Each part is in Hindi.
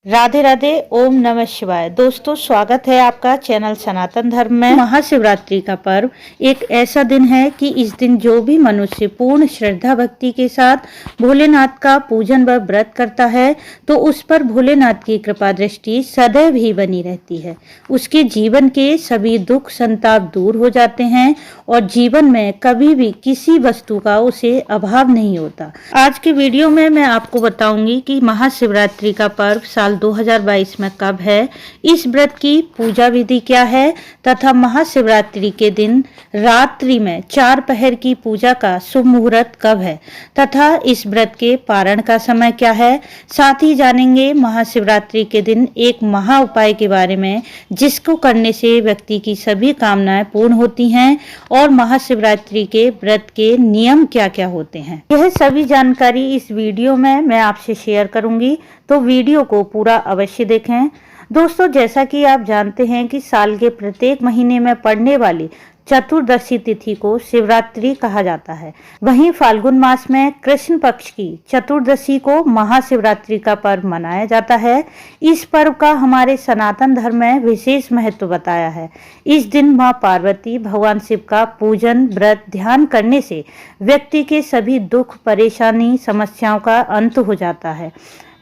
राधे राधे, ओम नमः शिवाय। दोस्तों, स्वागत है आपका चैनल सनातन धर्म में। महाशिवरात्रि का पर्व एक ऐसा दिन है कि इस दिन जो भी मनुष्य पूर्ण श्रद्धा भक्ति के साथ भोलेनाथ का पूजन व व्रत करता है तो उस पर भोलेनाथ की कृपा दृष्टि सदैव ही बनी रहती है। उसके जीवन के सभी दुख संताप दूर हो जाते हैं और जीवन में कभी भी किसी वस्तु का उसे अभाव नहीं होता। आज के वीडियो में मैं आपको बताऊंगी कि महाशिवरात्रि का पर्व साल 2022 में कब है, इस व्रत की पूजा विधि क्या है तथा महाशिवरात्रि के दिन रात्रि में 4 पहर की पूजा का शुभ मुहूर्त कब है तथा इस व्रत के पारण का समय क्या है। साथ ही जानेंगे महाशिवरात्रि के दिन एक महा उपाय के बारे में जिसको करने से व्यक्ति की सभी कामनाएं पूर्ण होती हैं और महाशिवरात्रि के व्रत के नियम क्या क्या होते हैं। यह सभी जानकारी इस वीडियो में मैं आपसे शेयर करूंगी, तो वीडियो को पूरा अवश्य देखें। दोस्तों, जैसा कि आप जानते हैं कि साल के प्रत्येक महीने में पड़ने वाली चतुर्दशी तिथि को शिवरात्रि कहा जाता है। वहीं फाल्गुन मास में कृष्ण पक्ष की चतुर्दशी को महाशिवरात्रि का पर्व मनाया जाता है। इस पर्व का हमारे सनातन धर्म में विशेष महत्व बताया है। इस दिन मां पार्वती भगवान शिव का पूजन व्रत ध्यान करने से व्यक्ति के सभी दुख परेशानी समस्याओं का अंत हो जाता है।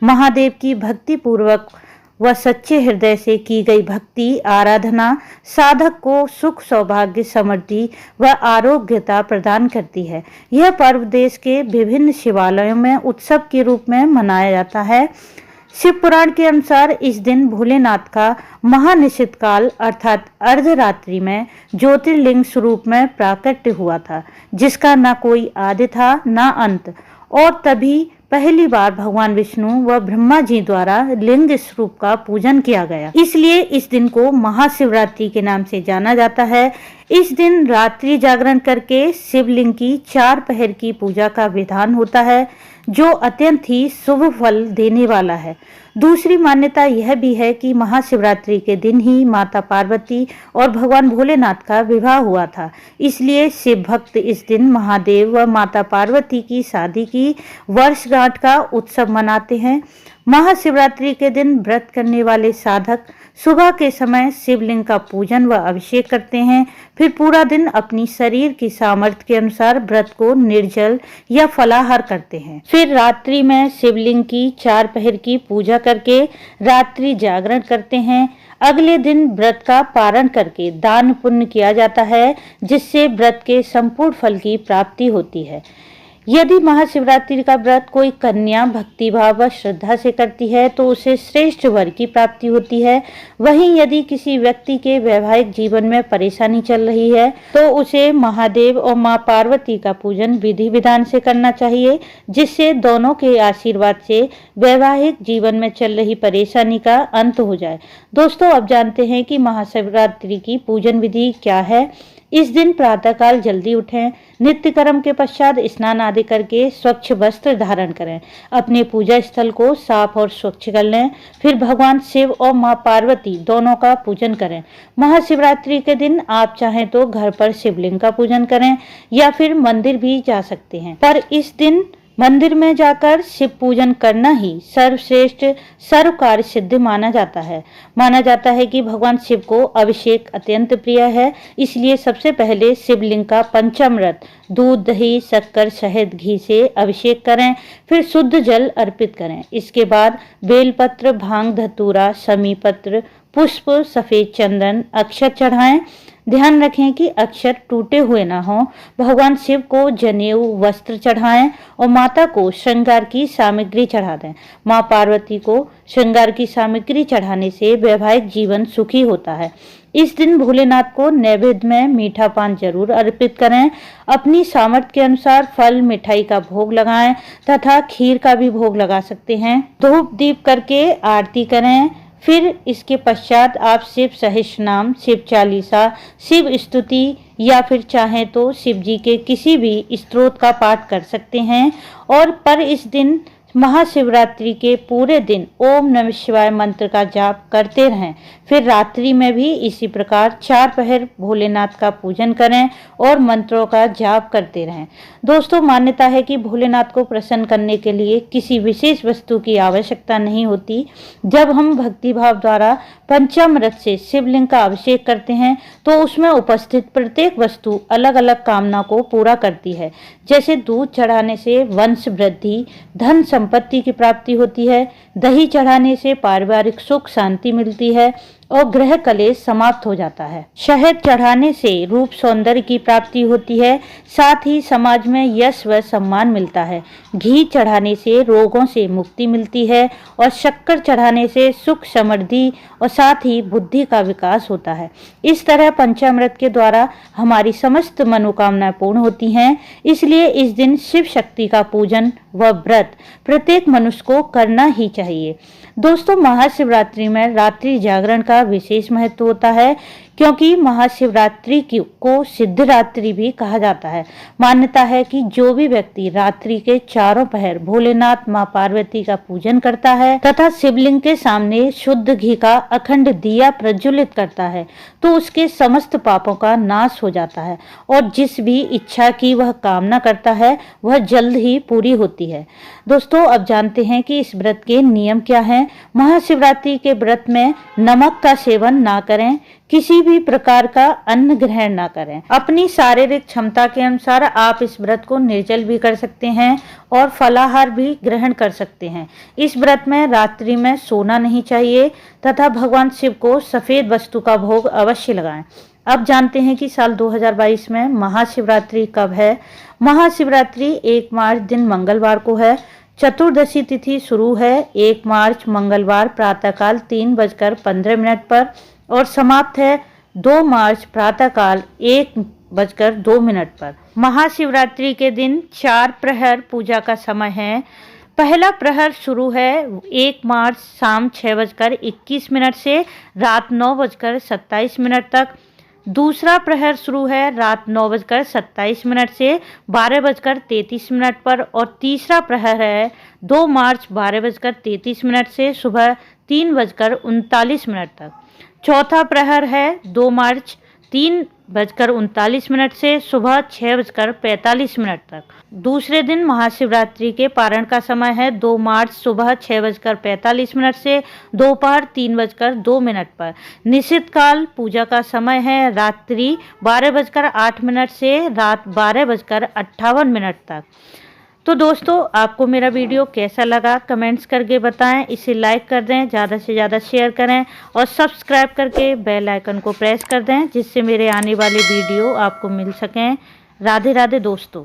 महादेव की भक्ति पूर्वक व सच्चे हृदय से की गई भक्ति आराधना साधक को सुख सौभाग्य समृद्धि व आरोग्यता प्रदान करती है। यह पर्व देश के विभिन्न शिवालयों में उत्सव के रूप में मनाया जाता है। शिव पुराण के अनुसार इस दिन भोलेनाथ का महानिशित काल अर्थात अर्धरात्रि में ज्योतिर्लिंग स्वरूप में प्राकट्य हुआ था, जिसका न कोई आदि था न अंत, और तभी पहली बार भगवान विष्णु व ब्रह्मा जी द्वारा लिंग स्वरूप का पूजन किया गया। इसलिए इस दिन को महाशिवरात्रि के नाम से जाना जाता है। इस दिन रात्रि जागरण करके शिवलिंग की 4 पहर की पूजा का विधान होता है, जो अत्यंत ही शुभ फल देने वाला है। दूसरी मान्यता यह भी है कि महाशिवरात्रि के दिन ही माता पार्वती और भगवान भोलेनाथ का विवाह हुआ था। इसलिए शिव भक्त इस दिन महादेव व माता पार्वती की शादी की वर्षगांठ का उत्सव मनाते हैं। महाशिवरात्रि के दिन व्रत करने वाले साधक सुबह के समय शिवलिंग का पूजन व अभिषेक करते हैं। फिर पूरा दिन अपनी शरीर की सामर्थ्य के अनुसार व्रत को निर्जल या फलाहार करते हैं। फिर रात्रि में शिवलिंग की 4 पहर की पूजा करके रात्रि जागरण करते हैं। अगले दिन व्रत का पारण करके दान पुण्य किया जाता है, जिससे व्रत के संपूर्ण फल की प्राप्ति होती है। यदि महाशिवरात्रि का व्रत कोई कन्या भक्तिभाव व श्रद्धा से करती है तो उसे श्रेष्ठ वर की प्राप्ति होती है। वहीं यदि किसी व्यक्ति के वैवाहिक जीवन में परेशानी चल रही है तो उसे महादेव और मां पार्वती का पूजन विधि विधान से करना चाहिए, जिससे दोनों के आशीर्वाद से वैवाहिक जीवन में चल रही परेशानी का अंत हो जाए। दोस्तों, अब जानते हैं कि महाशिवरात्रि की पूजन विधि क्या है। इस दिन प्रातःकाल जल्दी उठें, नित्य कर्म के पश्चात स्नान आदि करके स्वच्छ वस्त्र धारण करें, अपने पूजा स्थल को साफ और स्वच्छ कर लें। फिर भगवान शिव और मां पार्वती दोनों का पूजन करें। महाशिवरात्रि के दिन आप चाहें तो घर पर शिवलिंग का पूजन करें या फिर मंदिर भी जा सकते हैं, पर इस दिन मंदिर में जाकर शिव पूजन करना ही सर्वश्रेष्ठ सर्व कार्य सिद्ध माना जाता है। माना जाता है कि भगवान शिव को अभिषेक अत्यंत प्रिय है, इसलिए सबसे पहले शिवलिंग का पंचामृत दूध दही शक्कर शहद घी से अभिषेक करें। फिर शुद्ध जल अर्पित करें। इसके बाद बेलपत्र भांग धतूरा समी पत्र पुष्प सफेद चंदन अक्षत चढ़ाएं। ध्यान रखें कि अक्षर टूटे हुए ना हो। भगवान शिव को जनेऊ वस्त्र चढ़ाएं और माता को श्रृंगार की सामग्री चढ़ा दें। मां पार्वती को श्रृंगार की सामग्री चढ़ाने से वैवाहिक जीवन सुखी होता है। इस दिन भोलेनाथ को नैवेद्य में मीठा पान जरूर अर्पित करें। अपनी सामर्थ्य के अनुसार फल मिठाई का भोग लगाएं तथा खीर का भी भोग लगा सकते हैं। धूप दीप करके आरती करें। फिर इसके पश्चात आप शिव सहस्रनाम, शिव चालीसा, शिव स्तुति या फिर चाहें तो शिव जी के किसी भी स्तोत्र का पाठ कर सकते हैं। और पर इस दिन महाशिवरात्रि के पूरे दिन ओम नमः शिवाय मंत्र का जाप करते रहें। फिर रात्रि में भी इसी प्रकार 4 पहर भोलेनाथ का पूजन करें और मंत्रों का जाप करते रहें। दोस्तों, मान्यता है कि भोलेनाथ को प्रसन्न करने के लिए किसी विशेष वस्तु की आवश्यकता नहीं होती। जब हम भक्तिभाव द्वारा पंचामृत से शिवलिंग का अभिषेक करते हैं तो उसमें उपस्थित प्रत्येक वस्तु अलग अलग कामना को पूरा करती है। जैसे दूध चढ़ाने से वंश वृद्धि, धन संपत्ति की प्राप्ति होती है। दही चढ़ाने से पारिवारिक सुख शांति मिलती है और ग्रह कलेश समाप्त हो जाता है। शहद चढ़ाने से रूप सौंदर्य की प्राप्ति होती है, साथ ही समाज में यश व सम्मान मिलता है। घी चढ़ाने से रोगों से मुक्ति मिलती है और शक्कर चढ़ाने से सुख समृद्धि और साथ ही बुद्धि का विकास होता है। इस तरह पंचामृत के द्वारा हमारी समस्त मनोकामनाएं पूर्ण होती हैं। इसलिए इस दिन शिव शक्ति का पूजन व व्रत प्रत्येक मनुष्य को करना ही चाहिए। दोस्तों, महाशिवरात्रि में रात्रि जागरण का विशेष महत्व होता है, क्योंकि महाशिवरात्रि को सिद्धरात्रि भी कहा जाता है। मान्यता है कि जो भी व्यक्ति रात्रि के चारों पहर भोलेनाथ मां पार्वती का पूजन करता है तथा शिवलिंग के सामने शुद्ध घी का अखंड दिया प्रज्वलित करता है तो उसके समस्त पापों का नाश हो जाता है और जिस भी इच्छा की वह कामना करता है वह जल्द ही पूरी होती है। दोस्तों, अब जानते हैं कि इस व्रत के नियम क्या हैं। महाशिवरात्रि के व्रत में नमक का सेवन ना करें, किसी भी प्रकार का अन्न ग्रहण ना करें। अपनी शारीरिक क्षमता के अनुसार आप इस व्रत को निर्जल भी कर सकते हैं और फलाहार भी ग्रहण कर सकते हैं। इस व्रत में रात्रि में सोना नहीं चाहिए तथा भगवान शिव को सफेद वस्तु का भोग अवश्य लगाएं। अब जानते हैं कि साल 2022 में महाशिवरात्रि कब है। महाशिवरात्रि 1 मार्च दिन मंगलवार को है। चतुर्दशी तिथि शुरू है 1 मार्च मंगलवार प्रातःकाल 3:15 पर और समाप्त है 2 मार्च प्रातःकाल 1:02 पर। महाशिवरात्रि के दिन 4 प्रहर पूजा का समय है। पहला प्रहर शुरू है 1 मार्च शाम 6:21 से रात 9:27 तक। दूसरा प्रहर शुरू है रात 9:27 से 12:33 पर और तीसरा प्रहर है 2 मार्च 12:33 से सुबह 3:39 तक। चौथा प्रहर है 2 मार्च 3:39 से सुबह 6:45 तक। दूसरे दिन महाशिवरात्रि के पारण का समय है 2 मार्च सुबह 6:45 से दोपहर 3:02 पर। निश्चित काल पूजा का समय है रात्रि 12:08 से रात 12:58 तक। तो दोस्तों, आपको मेरा वीडियो कैसा लगा कमेंट्स करके बताएं। इसे लाइक कर दें, ज़्यादा से ज़्यादा शेयर करें और सब्सक्राइब करके बेल आइकन को प्रेस कर दें जिससे मेरे आने वाले वीडियो आपको मिल सकें। राधे राधे दोस्तों।